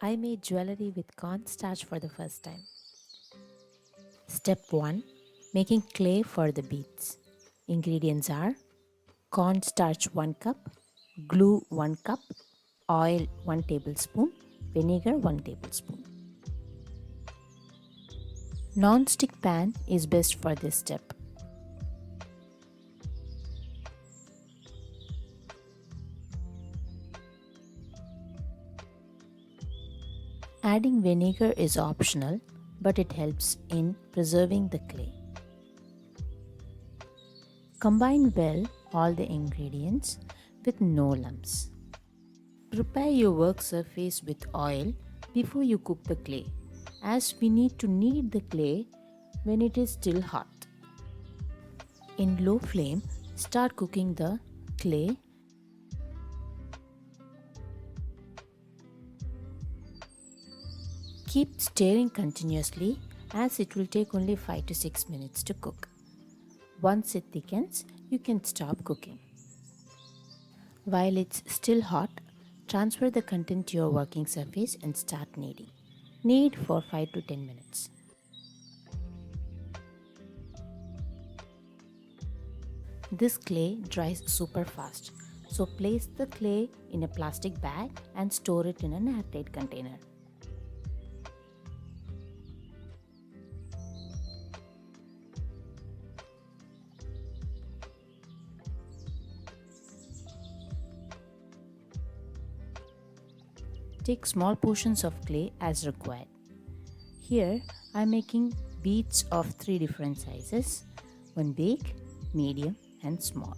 I made jewellery with cornstarch for the first time. Step 1. Making clay for the beads. Ingredients are cornstarch 1 cup, glue 1 cup, oil 1 tablespoon, vinegar 1 tablespoon. Non-stick pan is best for this step. Adding vinegar is optional, but it helps in preserving the clay. Combine well all the ingredients with no lumps. Prepare your work surface with oil before you cook the clay, as we need to knead the clay when it is still hot. In low flame, start cooking the clay. Keep stirring continuously as it will take only 5 to 6 minutes to cook. Once it thickens, you can stop cooking. While it's still hot, transfer the content to your working surface and start kneading. Knead for 5 to 10 minutes. This clay dries super fast, so place the clay in a plastic bag and store it in an airtight container. Take small portions of clay as required. Here I am making beads of 3 different sizes, one big, medium and small.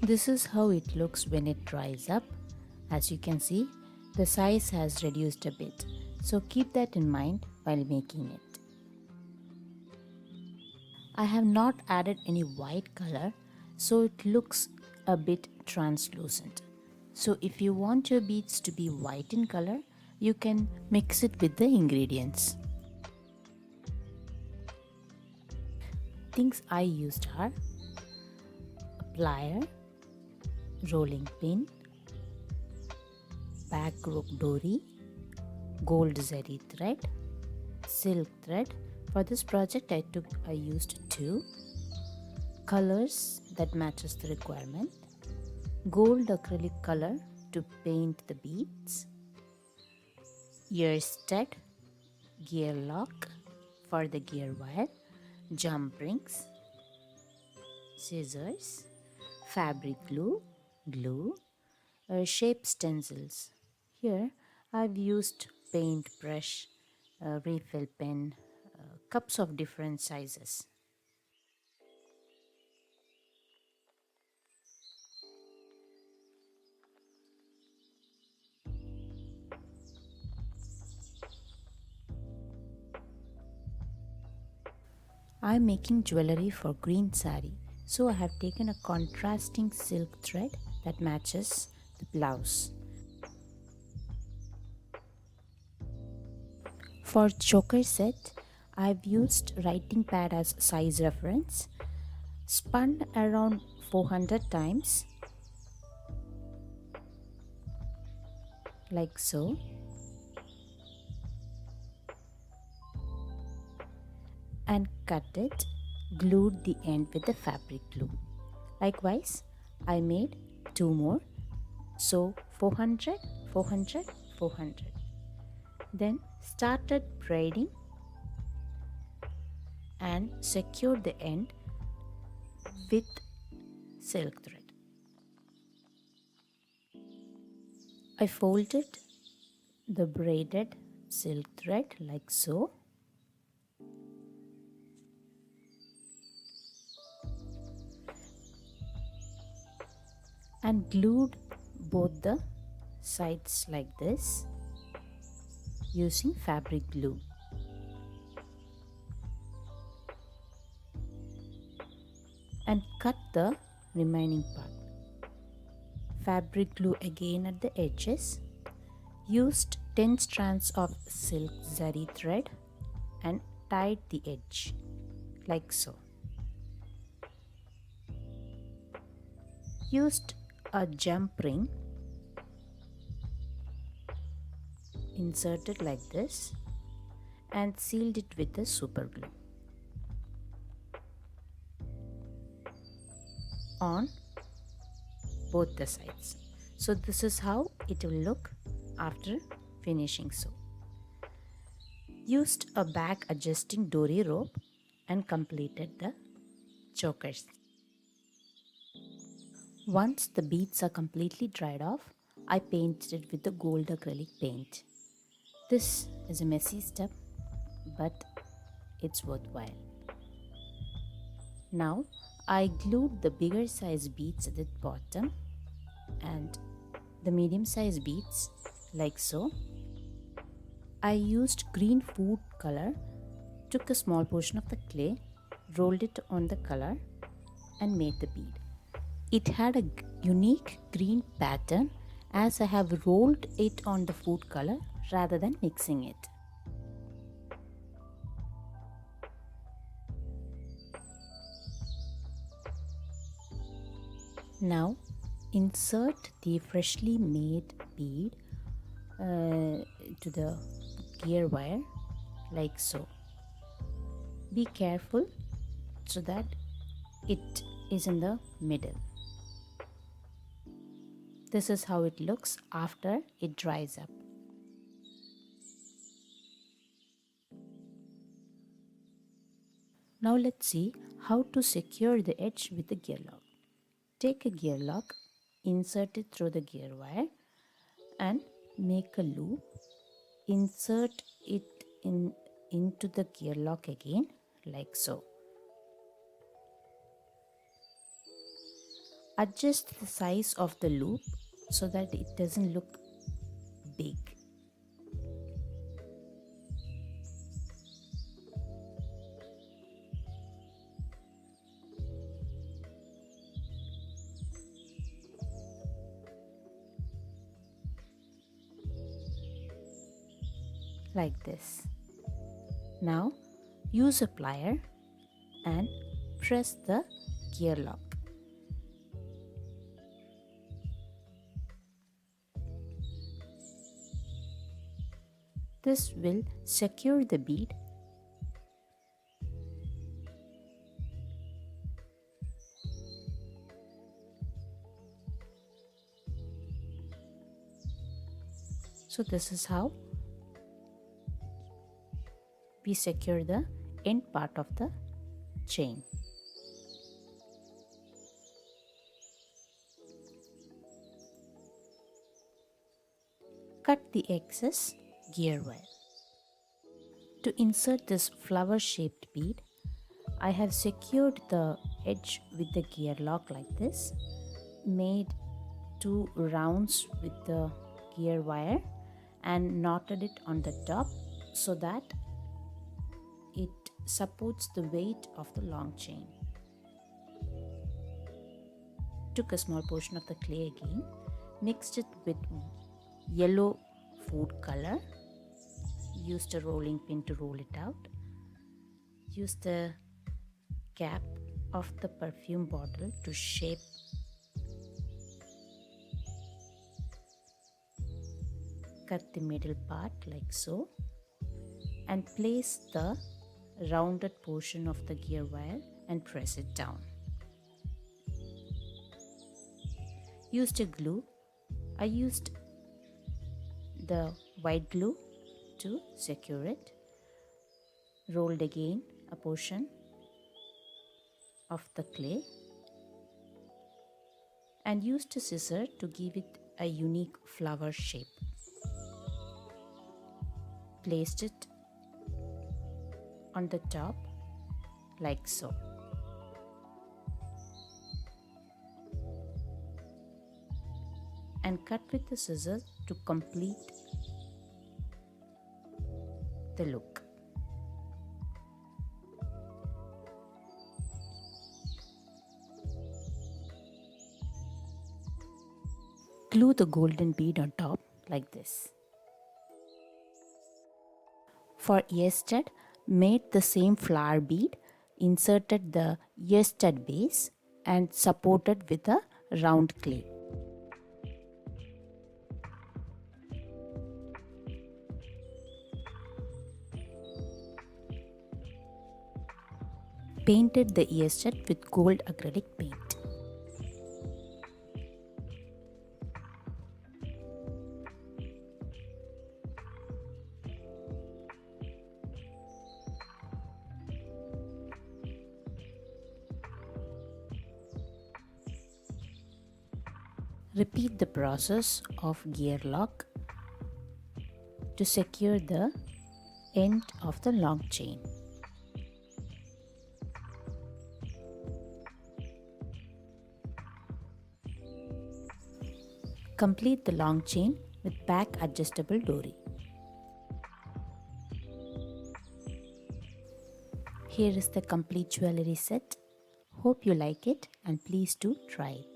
This is how it looks when it dries up. As you can see, the size has reduced a bit, so keep that in mind while making it. I have not added any white color, so it looks a bit translucent. So if you want your beads to be white in color, you can mix it with the ingredients. Things I used are a plier, rolling pin, back rope dory, gold zari thread, silk thread. For this project I used 2 colors that matches the requirement, gold acrylic color to paint the beads, ear stud, gear lock for the gear wire, jump rings, scissors, fabric glue, shape stencils. Here I've used paint brush, refill pen, cups of different sizes. I am making jewellery for green sari, so I have taken a contrasting silk thread that matches the blouse. For choker set, I've used writing pad as size reference, spun around 400 times, like so. And cut it, glued the end with the fabric glue. Likewise, I made 2 more, so 400, 400, 400. Then started braiding and secured the end with silk thread. I folded the braided silk thread like so. And glued both the sides like this using fabric glue. And cut the remaining part. Fabric glue again at the edges. Used 10 strands of silk zari thread and tied the edge. like so. Used a jump ring, inserted like this, and sealed it with the super glue on both the sides. So this is how it will look after finishing sew. Used a back adjusting dory rope and completed the chokers. Once the beads are completely dried off, I painted it with the gold acrylic paint. This is a messy step, but it's worthwhile. Now I glued the bigger size beads at the bottom and the medium size beads like so. I used green food color, took a small portion of the clay, rolled it on the color and made the bead. It had a unique green pattern as I have rolled it on the food color rather than mixing it. Now insert the freshly made bead to the gear wire like so. Be careful so that it is in the middle. This is how it looks after it dries up. Now let's see how to secure the edge with the gear lock. Take a gear lock, insert it through the gear wire and make a loop. Insert it into the gear lock again like so. Adjust the size of the loop so that it doesn't look big. Like this. Now use a plier and press the gear lock. This will secure the bead so this is how we secure the end part of the chain. Cut the excess gear wire. To insert this flower shaped bead, I have secured the edge with the gear lock like this, made 2 rounds with the gear wire and knotted it on the top so that it supports the weight of the long chain. Took a small portion of the clay again, mixed it with yellow food color, used a rolling pin to roll it out, used the cap of the perfume bottle to shape cut the middle part like so and place the rounded portion of the gear wire and press it down. Used a glue. I used the white glue to secure it. Rolled again a portion of the clay and used a scissor to give it a unique flower shape. Placed it on the top like so. And cut with the scissors to complete the look. Glue the golden bead on top like this. For ear stud, made the same flower bead, inserted the ear stud base and supported with a round clay. Painted the ear stud with gold acrylic paint. Repeat the process of gear lock to secure the end of the long chain. Complete the long chain with back adjustable dory. Here is the complete jewellery set. Hope you like it and please do try it.